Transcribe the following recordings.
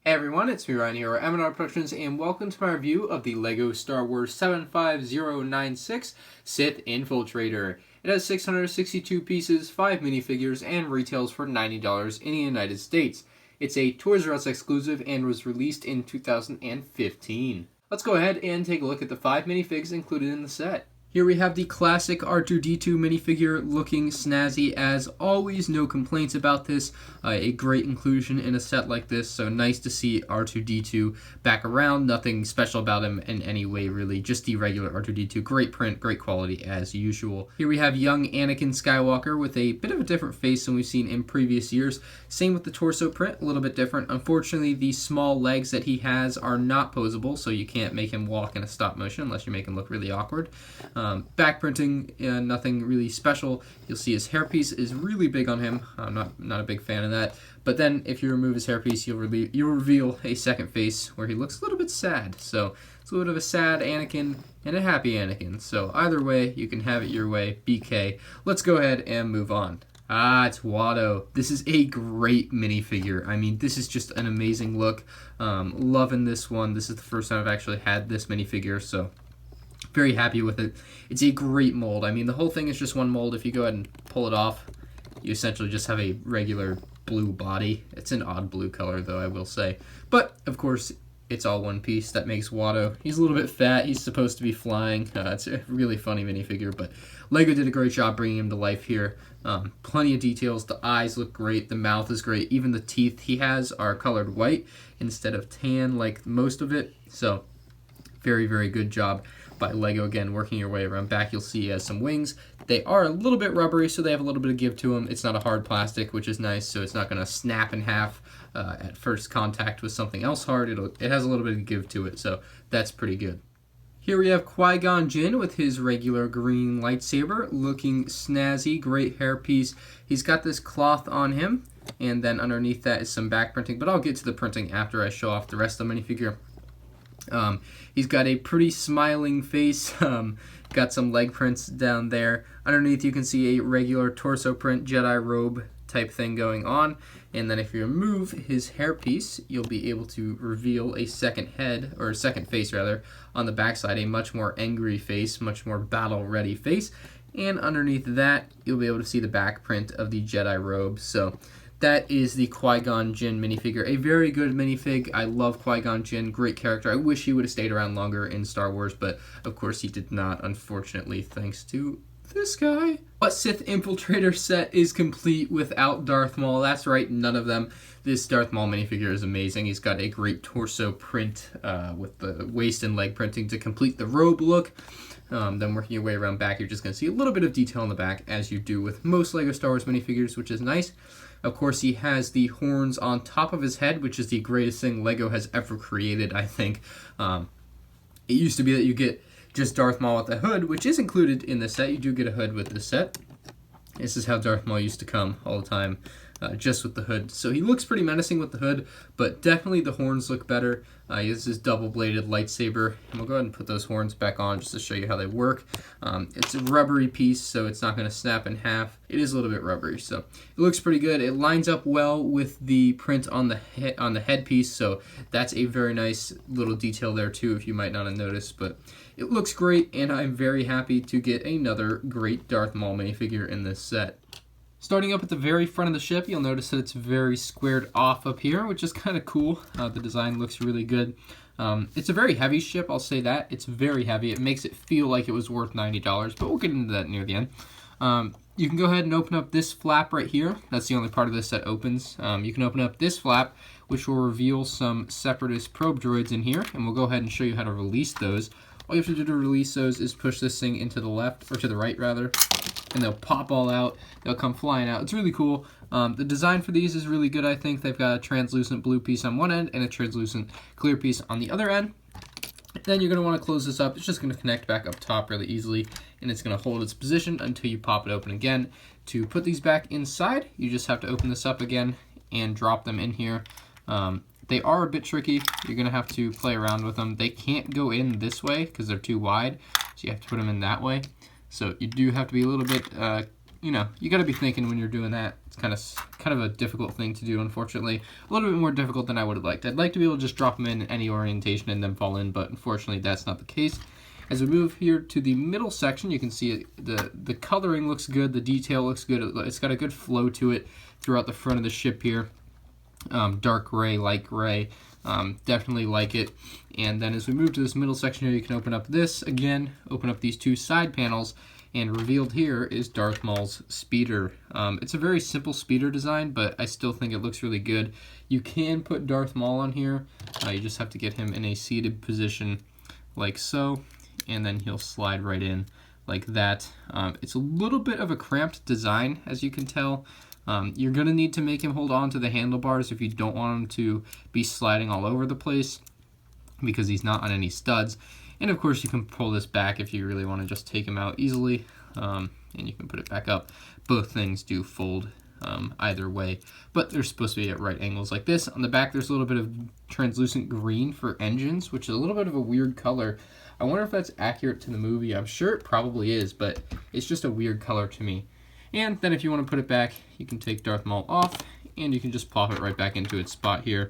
Hey everyone, it's me Ryan here at Mandrproductions, and welcome to my review of the LEGO Star Wars 75096 Sith Infiltrator. It has 662 pieces, 5 minifigures, and retails for $90 in the United States. It's a Toys R Us exclusive and was released in 2015. Let's go ahead and take a look at the 5 minifigs included in the set. Here we have the classic R2-D2 minifigure looking snazzy as always, no complaints about this. A great inclusion in a set like this, so nice to see R2-D2 back around. Nothing special about him in any way really, just the regular R2-D2. Great print, great quality as usual. Here we have young Anakin Skywalker with a bit of a different face than we've seen in previous years. Same with the torso print, a little bit different. Unfortunately, the small legs that he has are not posable, so you can't make him walk in a stop motion unless you make him look really awkward. Back printing, nothing really special. You'll see his hairpiece is really big on him. I'm not a big fan of that. But then if you remove his hairpiece, you'll reveal a second face where he looks a little bit sad. So it's a little bit of a sad Anakin and a happy Anakin. So either way, you can have it your way. BK. Let's go ahead and move on. It's Watto. This is a great minifigure. I mean, this is just an amazing look. Loving this one. This is the first time I've actually had this minifigure, so very happy with it. It's a great mold. I mean, the whole thing is just one mold. If you go ahead and pull it off, you essentially just have a regular blue body. It's an odd blue color, though, I will say. But, of course, it's all one piece. That makes Watto. He's a little bit fat. He's supposed to be flying. It's a really funny minifigure, but LEGO did a great job bringing him to life here. Plenty of details. The eyes look great. The mouth is great. Even the teeth he has are colored white instead of tan like most of it. So, very, very good job by LEGO. Again, working your way around back, you'll see he has some wings. They are a little bit rubbery, so they have a little bit of give to them. It's not a hard plastic, which is nice, so it's not going to snap in half at first contact with something else hard. It has a little bit of give to it, so that's pretty good. Here we have Qui-Gon Jinn with his regular green lightsaber, looking snazzy, great hairpiece. He's got this cloth on him, and then underneath that is some back printing, but I'll get to the printing after I show off the rest of the minifigure. He's got a pretty smiling face, got some leg prints down there. Underneath you can see a regular torso print Jedi robe type thing going on. And then if you remove his hairpiece, you'll be able to reveal a second head, or a second face rather, on the backside, a much more angry face, much more battle-ready face. And underneath that, you'll be able to see the back print of the Jedi robe. So that is the Qui-Gon Jinn minifigure. A very good minifig. I love Qui-Gon Jinn. Great character. I wish he would have stayed around longer in Star Wars, but of course he did not, unfortunately, thanks to this guy. But Sith Infiltrator set is complete without Darth Maul. That's right, none of them. This Darth Maul minifigure is amazing. He's got a great torso print with the waist and leg printing to complete the robe look. Then working your way around back, you're just going to see a little bit of detail in the back, as you do with most LEGO Star Wars minifigures, which is nice. Of course, he has the horns on top of his head, which is the greatest thing LEGO has ever created, I think. It used to be that you get just Darth Maul with the hood, which is included in the set. You do get a hood with this set. This is how Darth Maul used to come all the time, just with the hood. So he looks pretty menacing with the hood, but definitely the horns look better. He has this double-bladed lightsaber, and we'll go ahead and put those horns back on just to show you how they work. It's a rubbery piece, so it's not going to snap in half. It is a little bit rubbery, so it looks pretty good. It lines up well with the print on the headpiece, so that's a very nice little detail there too, if you might not have noticed. But it looks great, and I'm very happy to get another great Darth Maul minifigure in this set. Starting up at the very front of the ship, you'll notice that it's very squared off up here, which is kind of cool. The design looks really good. It's a very heavy ship, I'll say that. It's very heavy. It makes it feel like it was worth $90, but we'll get into that near the end. You can go ahead and open up this flap right here. That's the only part of this that opens. You can open up this flap, which will reveal some Separatist probe droids in here, and we'll go ahead and show you how to release those. All you have to do to release those is push this thing into the left, or to the right rather, and they'll pop all out. They'll come flying out. It's really cool. The design for these is really good, I think. They've got a translucent blue piece on one end and a translucent clear piece on the other end. Then you're going to want to close this up. It's just going to connect back up top really easily, and it's going to hold its position until you pop it open again. To put these back inside, you just have to open this up again and drop them in here. They are a bit tricky. You're going to have to play around with them. They can't go in this way because they're too wide, so you have to put them in that way. So you do have to be a little bit you know, you got to be thinking when you're doing that. It's kind of a difficult thing to do, unfortunately. A little bit more difficult than I would have liked. I'd like to be able to just drop them in any orientation and then fall in, but unfortunately that's not the case. As we move here to the middle section, you can see the coloring looks good, the detail looks good. It's got a good flow to it throughout the front of the ship here. Dark gray, light gray, definitely like it. And then as we move to this middle section here, you can open up this again, open up these two side panels, and revealed here is Darth Maul's speeder. It's a very simple speeder design, but I still think it looks really good. You can put Darth Maul on here. You just have to get him in a seated position like so, and then he'll slide right in like that. It's a little bit of a cramped design, as you can tell. You're going to need to make him hold on to the handlebars if you don't want him to be sliding all over the place, because he's not on any studs. And of course you can pull this back if you really want to just take him out easily, and you can put it back up. Both things do fold either way, but they're supposed to be at right angles like this. On the back there's a little bit of translucent green for engines, which is a little bit of a weird color. I wonder if that's accurate to the movie. I'm sure it probably is, but it's just a weird color to me. And then if you want to put it back, you can take Darth Maul off, and you can just plop it right back into its spot here.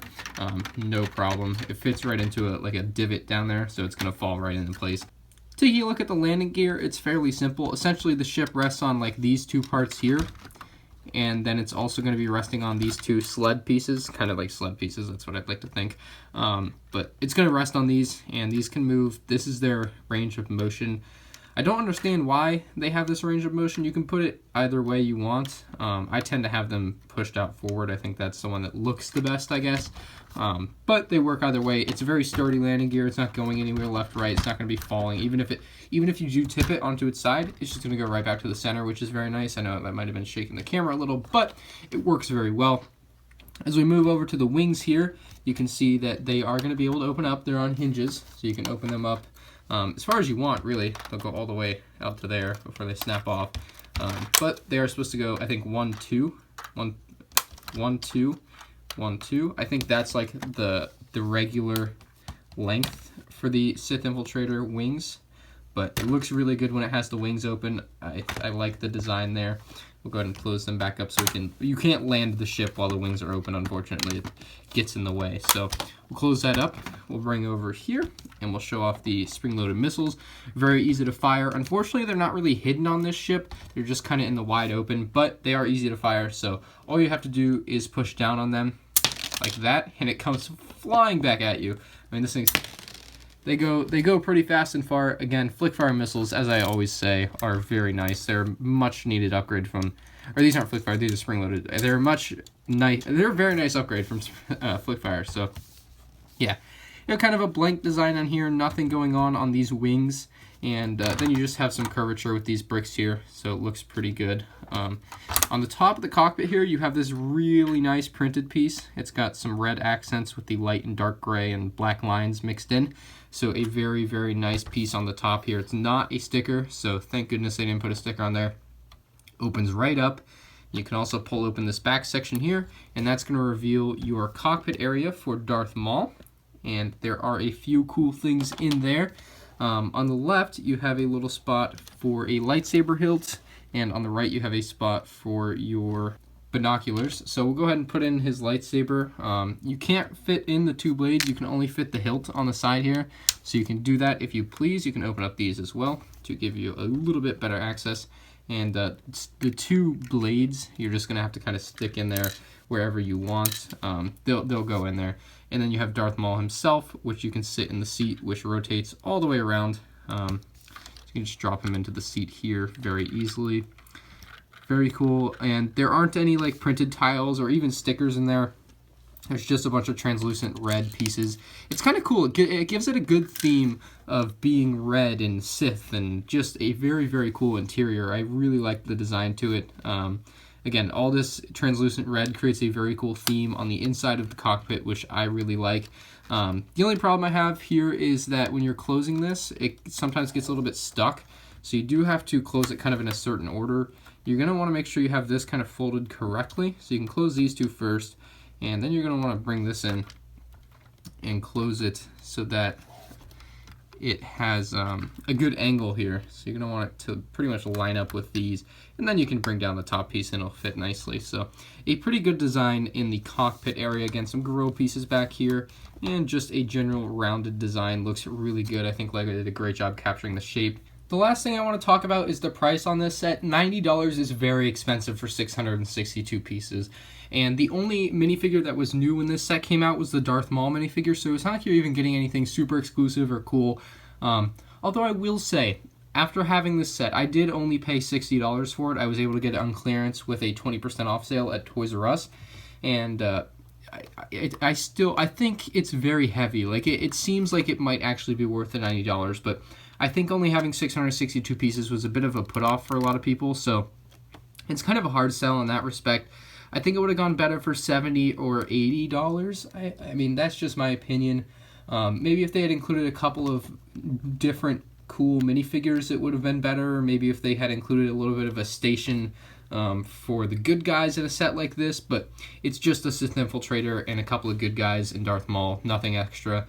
No problem. It fits right into like a divot down there, so it's going to fall right into place. Taking a look at the landing gear, it's fairly simple. Essentially, the ship rests on like these two parts here, and then it's also going to be resting on these two sled pieces, kind of like sled pieces, that's what I'd like to think. But it's going to rest on these, and these can move. This is their range of motion. I don't understand why they have this range of motion. You can put it either way you want. I tend to have them pushed out forward. I think that's the one that looks the best, I guess. But they work either way. It's a very sturdy landing gear. It's not going anywhere left, right. It's not going to be falling. Even if you do tip it onto its side, it's just going to go right back to the center, which is very nice. I know that might have been shaking the camera a little, but it works very well. As we move over to the wings here, you can see that they are going to be able to open up. They're on hinges, so you can open them up as far as you want, really. They'll go all the way out to there before they snap off. But they are supposed to go, I think, 1, 2, 1, 1, 2, 1, 2. I think that's like the regular length for the Sith Infiltrator wings. But it looks really good when it has the wings open. I like the design there. We'll go ahead and close them back up so you can't land the ship while the wings are open, unfortunately. It gets in the way. So we'll close that up. We'll bring over here, and we'll show off the spring-loaded missiles. Very easy to fire. Unfortunately, they're not really hidden on this ship. They're just kind of in the wide open, but they are easy to fire. So all you have to do is push down on them like that, and it comes flying back at you. I mean, this thing's... They go pretty fast and far. Again, flick fire missiles, as I always say, are very nice. They're a much needed upgrade from, or these aren't flick fire, these are spring loaded. They're a very nice upgrade from flick fire. So yeah, kind of a blank design on here, nothing going on these wings, and then you just have some curvature with these bricks here, so it looks pretty good. On the top of the cockpit here, you have this really nice printed piece. It's got some red accents with the light and dark gray and black lines mixed in. So a very, very nice piece on the top here. It's not a sticker, so thank goodness they didn't put a sticker on there. Opens right up. You can also pull open this back section here, and that's going to reveal your cockpit area for Darth Maul. And there are a few cool things in there. On the left, you have a little spot for a lightsaber hilt, and on the right, you have a spot for your binoculars. So we'll go ahead and put in his lightsaber. You can't fit in the two blades. You can only fit the hilt on the side here. So you can do that if you please. You can open up these as well to give you a little bit better access. And the two blades, you're just going to have to kind of stick in there wherever you want. They'll go in there. And then you have Darth Maul himself, which you can sit in the seat, which rotates all the way around. You can just drop him into the seat here very easily. Very cool. And there aren't any like printed tiles or even stickers in there. There's just a bunch of translucent red pieces. It's kind of cool. It gives it a good theme of being red and Sith, and just a very, very cool interior. I really like the design to it. Again, all this translucent red creates a very cool theme on the inside of the cockpit, which I really like. The only problem I have here is that when you're closing this, it sometimes gets a little bit stuck. So you do have to close it kind of in a certain order. You're going to want to make sure you have this kind of folded correctly. So you can close these two first, and then you're going to want to bring this in and close it so that it has a good angle here, so you're going to want it to pretty much line up with these, and then you can bring down the top piece and it'll fit nicely. So a pretty good design in the cockpit area. Again, some grill pieces back here, and just a general rounded design. Looks really good. I think LEGO did a great job capturing the shape. The last thing I want to talk about is the price on this set. $90 is very expensive for 662 pieces. And the only minifigure that was new when this set came out was the Darth Maul minifigure, so it's not like you're even getting anything super exclusive or cool. Although I will say, after having this set, I did only pay $60 for it. I was able to get it on clearance with a 20% off sale at Toys R Us. And I think it's very heavy. Like, it seems like it might actually be worth the $90, but I think only having 662 pieces was a bit of a put-off for a lot of people, so it's kind of a hard sell in that respect. I think it would have gone better for $70 or $80. I mean, that's just my opinion. Maybe if they had included a couple of different cool minifigures, it would have been better. Maybe if they had included a little bit of a station for the good guys in a set like this, but it's just a Sith Infiltrator and a couple of good guys in Darth Maul, nothing extra,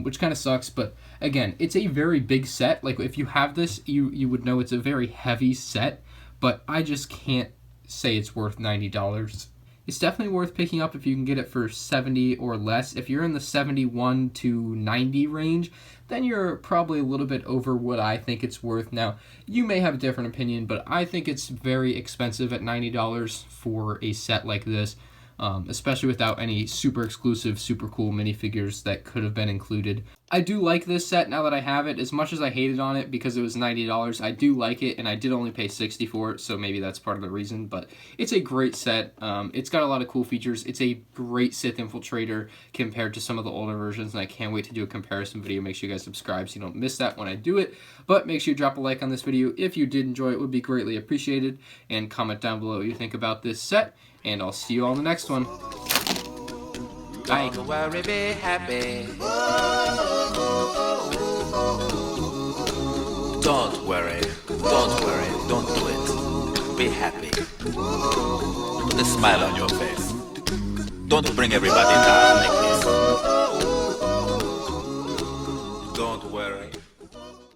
which kind of sucks. But again, it's a very big set. Like, if you have this, you would know it's a very heavy set, but I just can't say it's worth $90. It's definitely worth picking up if you can get it for $70 or less. If you're in the $71 to $90 range, then you're probably a little bit over what I think it's worth. Now, you may have a different opinion, but I think it's very expensive at $90 for a set like this, especially without any super exclusive, super cool minifigures that could have been included. I do like this set now that I have it. As much as I hated on it because it was $90, I do like it, and I did only pay $60 for it, so maybe that's part of the reason, but it's a great set. It's got a lot of cool features. It's a great Sith Infiltrator compared to some of the older versions, and I can't wait to do a comparison video. Make sure you guys subscribe so you don't miss that when I do it, but make sure you drop a like on this video if you did enjoy it. It would be greatly appreciated, and comment down below what you think about this set, and I'll see you all in the next one. Bye. Don't worry, be happy. Don't worry, don't do it. Be happy. Put a smile on your face. Don't bring everybody down like this.